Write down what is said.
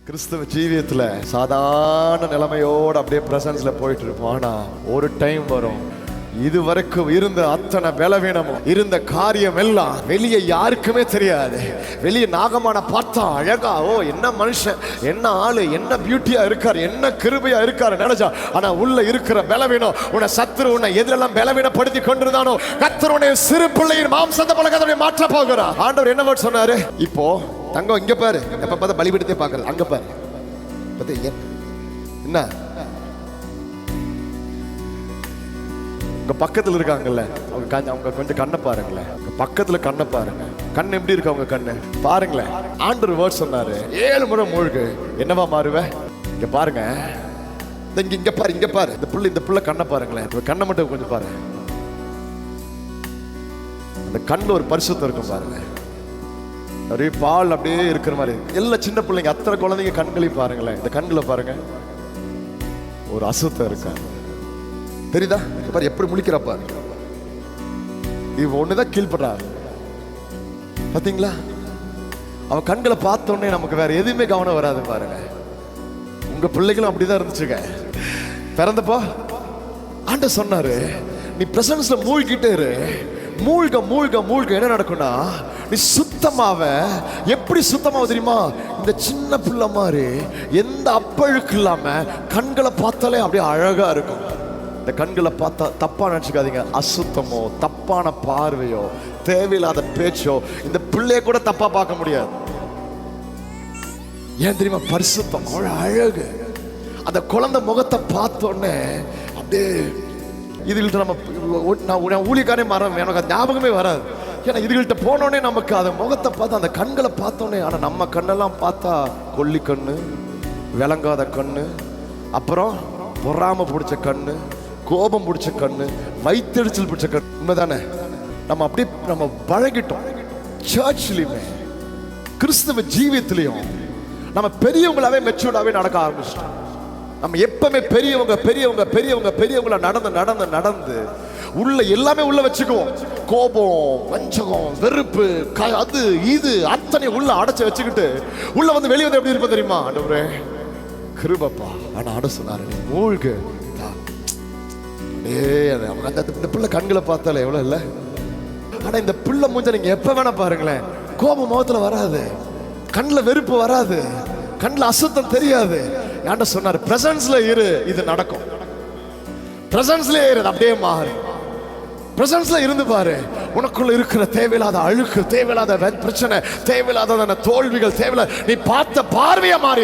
கிறிஸ்தவ ஜீவியத்துல சாதாரண நிலைமையோட அப்படியே பிரசன்ஸ்ல போயிட்டு இருப்போம். ஆனா ஒரு டைம் வரும், இதுவரைக்கும் இருந்த அத்தனை பலவீனமும் இருந்த காரியம் எல்லாம் வெளியே யாருக்குமே தெரியாது. வெளியே நாகமான பார்த்தா அழகா, ஓ என்ன மனுஷன், என்ன ஆளு, என்ன பியூட்டியா இருக்காரு, என்ன கிருபையா இருக்காரு நினைச்சா, ஆனா உள்ள இருக்கிற பலவீனம், உன்னை சத்துரு உன்னை எதிரெல்லாம் பலவீனப்படுத்தி கொண்டிருந்தானோ கர்த்தர் உன்னை சிறு பிள்ளையின் மாம்சத்தை போல கர்த்தர் மாற்ற போகிறார். ஆண்டவர் என்ன வேர்ட் சொன்னாரு? இப்போ தங்கம் இங்க பாரு, எப்ப பார்த்தா பலிபீடத்தை பாக்குறது, அங்க பாரு என்ன உங்க பக்கத்துல இருக்காங்கல்ல, அவங்க கொஞ்சம் கண்ணை பாருங்களேன், பக்கத்துல கண்ணை பாருங்க, கண் எப்படி இருக்கு அவங்க கண்ணு பாருங்களேன். ஆண்டவர் வேர்ட் சொன்னாரு 7 முறை மூழ்கு, என்னவா மாறுவ? இங்க பாருங்க, இங்க பாரு, இங்க பாரு, இந்த புள்ள கண்ணை பாருங்களேன், கண்ணை மட்டும் கொஞ்சம் பாரு, அந்த கண்ணுல ஒரு பரிசுத்தம் இருக்கும் பாருங்க, அப்படியே பால் அப்படியே இருக்கிற மாதிரி. எல்லா சின்ன பிள்ளைங்க அத்தனை குழந்தைங்க கண்களையும் பாருங்களேன், இந்த கண்களை பாருங்க, ஒரு அசுத்தம் இருக்காது, தெரியுதா? பாரு எப்படி முழிக்கிறா பாரு, இவ ஒண்ணுதான் கீழ்படுறாரு பாத்தீங்களா? அவன் கண்களை பார்த்தோன்னே நமக்கு வேற எதுவுமே கவனம் வராது பாருங்க. உங்க பிள்ளைகளும் அப்படிதான் இருந்துச்சுங்க. பிறந்தப்போ ஆண்டவர் சொன்னாரு, நீ பிரசன்ஸ்ல மூழ்கிட்டே இரு, மூழ்க மூழ்க மூழ்க என்ன நடக்கும்னா, நீ சுத்தமாவ. எப்படி சுத்தமாவ தெரியுமா? இந்த சின்ன பிள்ளை மாதிரி எந்த அப்பழுக்கு இல்லாம கண்களை பார்த்தாலே அப்படியே அழகா இருக்கும். இந்த கண்களை பார்த்தா தப்பா நினைச்சுக்காதீங்க, அசுத்தமோ தப்பான பார்வையோ தேவையில்லாத பேச்சோ இந்த பிள்ளைய கூட தப்பா பார்க்க முடியாது. ஏன் தெரியுமா? பரிசுத்தம் அழகு. அந்த குழந்தை முகத்தை பார்த்தோன்னே அப்படியே இதுகிட்ட நான் ஊழியக்காரே மரம் எனக்கு அது ஞாபகமே வராது. ஏன்னா இதுகிட்ட போனோடனே நமக்கு அந்த முகத்தை பார்த்து அந்த கண்களை பார்த்தோன்னே, ஆனா நம்ம கண்ணெல்லாம் பார்த்தா கொல்லி கண்ணு, விளங்காத கண்ணு, அப்புறம் பொறாம பிடிச்ச கண்ணு, கோபம் பிடிச்ச கண்ணு, வயிற்றெரிச்சல் பிடிச்ச கண்ணு. உண்மைதானே? நம்ம அப்படியே நம்ம பழகிட்டோம். சர்ச்லயுமே கிறிஸ்தவ ஜீவியத்திலையும் நம்ம பெரியவங்களாவே மெச்சூர்டாவே நடக்க ஆரம்பிச்சிட்டோம். நம்ம எப்பவுமே பெரியவங்க பெரியவங்க பெரியவங்க பெரியவங்கள நடந்து நடந்து நடந்து உள்ள எல்லாமே உள்ள வச்சுக்குவோம். கோபம், வஞ்சகம், வெறுப்பு, அது இது அத்தனை உள்ள அடைச்சு வச்சுக்கிட்டு உள்ள வந்து வெளியே வந்து எப்படி இருப்ப தெரியுமா? ஆண்டவரே கிருபப்பா. ஆனா ஆண்டவர் சொன்னாரு, நீ மூழ்கு. இந்த பிள்ளை கண்களை பார்த்தாலே எவ்வளவு இல்ல. ஆனா இந்த பிள்ளை மூஞ்ச நீங்க எப்ப வேணா பாருங்களேன், கோபம் முகத்துல வராது, கண்ணுல வெறுப்பு வராது, கண்ணுல அசுத்தம் தெரியாது. ஆண்டவர் சொன்னாரு, பிரசன்ஸ்ல இரு, இது நடக்கும். பிரசன்ஸ்ல இரு, அப்படியே மாறு. பிரசன்ஸ்ல இருந்து பாரு, உனக்குள்ள இருக்கிற தேவையில்லாத அழுக்கு, தேவையில்லாத பிரச்சனை, தேவையில்லாத தோல்விகள், தேவையில்லாத நீ பார்த்த பார்வையா மாறி